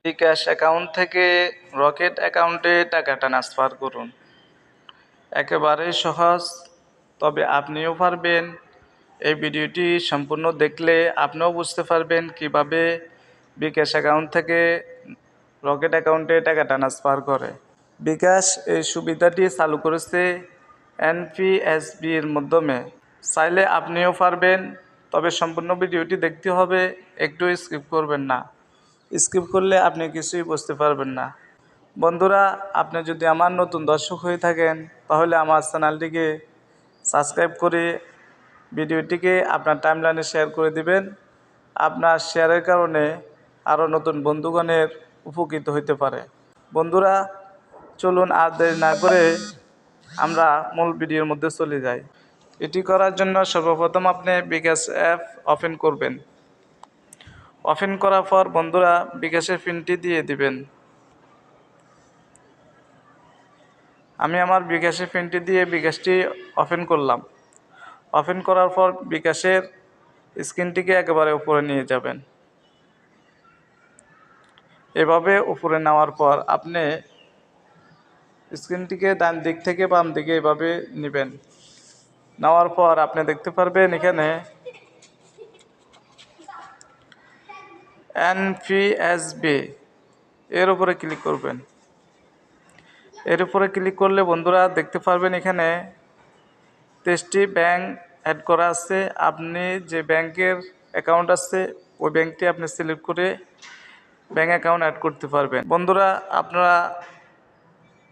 বিকাশ account থেকে rocket অ্যাকাউন্টে টাকা ট্রান্সফার করুন। একেবারেই সহজ, তবে আপনিও পারবেন। এই ভিডিওটি সম্পূর্ণ দেখলে আপনিও বুঝতে পারবেন কিভাবে বিকাশ অ্যাকাউন্ট থেকে রকেট অ্যাকাউন্টে টাকা ট্রান্সফার করে। বিকাশ এই সুবিধাটি চালু করেছে এনপিএসবি এর মাধ্যমে। চাইলে আপনিও পারবেন, তবে সম্পূর্ণ ভিডিওটি দেখতে হবে, একটু স্কিপ করবেন না। স্কিপ করলে আপনি কিছুই বুঝতে পারবেন না। বন্ধুরা, আপনি যদি আমার নতুন দর্শক হয়ে থাকেন তাহলে আমার চ্যানেলটিকে সাবস্ক্রাইব করে ভিডিওটিকে আপনার টাইমলাইনে শেয়ার করে দিবেন। আপনার শেয়ারের কারণে আরও নতুন বন্ধুগণের উপকৃত হতে পারে। বন্ধুরা, চলুন আর দেরি না করে আমরা মূল ভিডিওর মধ্যে চলে যাই। এটি করার জন্য সর্বপ্রথম আপনি বিকাশ অ্যাপ ওপেন করবেন। ওপেন করার পর বন্ধুরা বিকাশের পিনটি দিয়ে দিবেন। আমি আমার বিকাশের পিনটি দিয়ে বিকাশটি ওপেন করলাম। ওপেন করার পর বিকাশের স্ক্রিনটিকে একেবারে উপরে নিয়ে যাবেন। এভাবে উপরে নেওয়ার পর আপনি স্ক্রিনটিকে ডান দিক থেকে বাম দিকে এভাবে নেবেন। নেওয়ার পর আপনি দেখতে পারবেন এখানে এনপিএসবি এর উপরে ক্লিক করবেন। এর উপরে ক্লিক করলে বন্ধুরা দেখতে পারবেন এখানে 23টি ব্যাংক অ্যাড করা আছে। আপনি যে ব্যাংকের অ্যাকাউন্ট আছে ওই ব্যাংকটি আপনি সিলেক্ট করে ব্যাংক অ্যাকাউন্ট অ্যাড করতে পারবেন। বন্ধুরা, আপনারা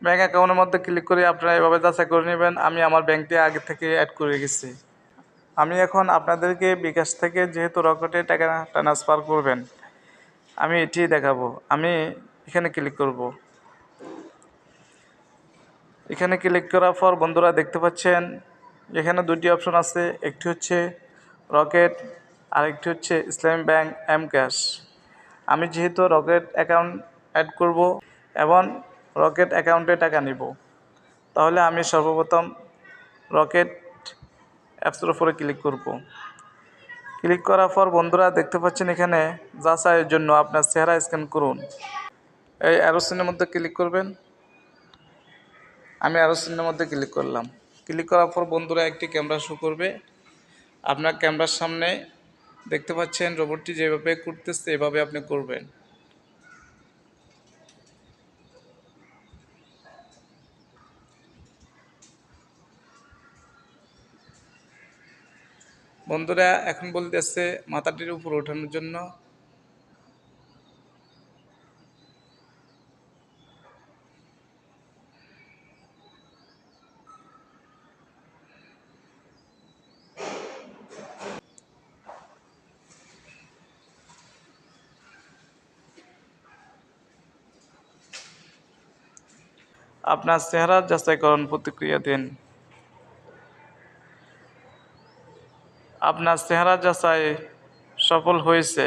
ব্যাংক অ্যাকাউন্টের মধ্যে ক্লিক করে আপনারা এভাবে যাচাই করে নেবেন। আমি আমার ব্যাংকটি আগে থেকে অ্যাড করে গেছি। আমি এখন আপনাদেরকে বিকাশ থেকে যেহেতু রকেটে টাকা ট্রান্সফার করবেন, আমি এটি দেখাবো। আমি এখানে ক্লিক করব। এখানে ক্লিক করার পর বন্ধুরা দেখতে পাচ্ছেন এখানে দুটি অপশন আছে, একটি হচ্ছে রকেট আর একটি হচ্ছে ইসলামী ব্যাংক এম ক্যাশ। আমি যেহেতু রকেট অ্যাকাউন্ট অ্যাড করব এবং রকেট অ্যাকাউন্টে টাকা নিব, তাহলে আমি সর্বপ্রথম রকেট অ্যাপসের উপরে ক্লিক করব। ক্লিক করার পর বন্ধুরা দেখতে পাচ্ছেন এখানে যাচাইয়ের জন্য আপনার চেহারা স্ক্যান করুন। এই অ্যারো চিহ্নের মধ্যে ক্লিক করবেন। আমি অ্যারো চিহ্নের মধ্যে ক্লিক করলাম। ক্লিক করার পর বন্ধুরা একটি ক্যামেরা শো করবে। আপনার ক্যামেরার সামনে দেখতে পাচ্ছেন রোবটটি যেভাবে করতেছে এভাবে আপনি করবেন। বন্ধুরা এখন বলতেছে মাথাটির উপর ওঠানোর জন্য। আপনার চেহারা যাচাইকরণ প্রতিক্রিয়া দিন। আপনার চেহারা যাচাই সফল হয়েছে।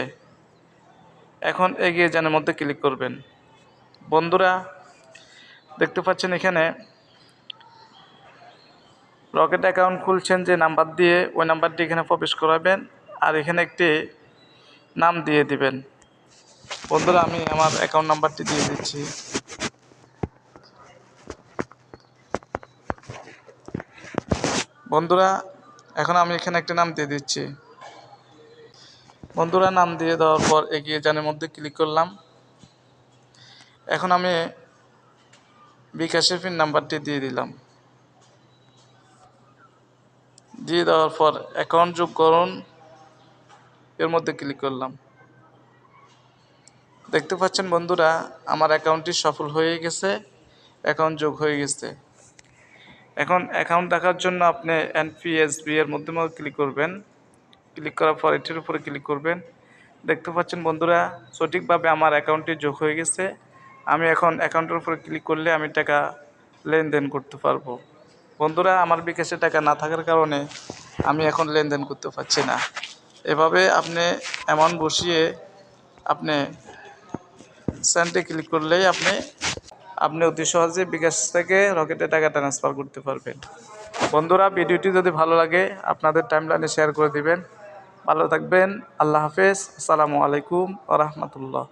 এখন এগিয়ে যানের মধ্যে ক্লিক করবেন। বন্ধুরা দেখতে পাচ্ছেন এখানে রকেট অ্যাকাউন্ট খুলছেন যে নাম্বার দিয়ে, ওই নাম্বারটি এখানে প্রবেশ করাবেন আর এখানে একটি নাম দিয়ে দিবেন। বন্ধুরা আমি আমার অ্যাকাউন্ট নাম্বারটি দিয়ে দিচ্ছি। বন্ধুরা এখন আমি এখানে একটা নাম দিয়ে দিচ্ছি। বন্ধুরা নাম দিয়ে দেওয়ার পর এগিয়ে যানের মধ্যে ক্লিক করলাম। এখন আমি বিকাশের পিন নাম্বারটি দিয়ে দিলাম। দিয়ে দেওয়ার পর অ্যাকাউন্ট যোগ করুন এর মধ্যে ক্লিক করলাম। দেখতে পাচ্ছেন বন্ধুরা আমার অ্যাকাউন্টটি সফল হয়ে গেছে, অ্যাকাউন্ট যোগ হয়ে গেছে। এখন অ্যাকাউন্ট দেখার জন্য আপনি এনপিএসবি এর মধ্যে ক্লিক করবেন। ক্লিক করার পর এটির উপরে ক্লিক করবেন। দেখতে পাচ্ছেন বন্ধুরা সঠিকভাবে আমার অ্যাকাউন্টটি যোগ হয়ে গেছে। আমি এখন অ্যাকাউন্টের উপরে ক্লিক করলে আমি টাকা লেনদেন করতে পারবো। বন্ধুরা আমার বিকাশে টাকা না থাকার কারণে আমি এখন লেনদেন করতে পারছি না। এভাবে আপনি অ্যামাউন্ট বসিয়ে আপনি সেন্টে ক্লিক করলেই আপনি অতি সহজে বিকাশ থেকে রকেটে টাকা ট্রান্সফার করতে পারবেন। বন্ধুরা ভিডিওটি যদি ভালো লাগে আপনাদের টাইমলাইনে শেয়ার করে দিবেন। ভালো থাকবেন। আল্লাহ হাফেজ। আসসালামু আলাইকুম ওয়া রাহমাতুল্লাহ।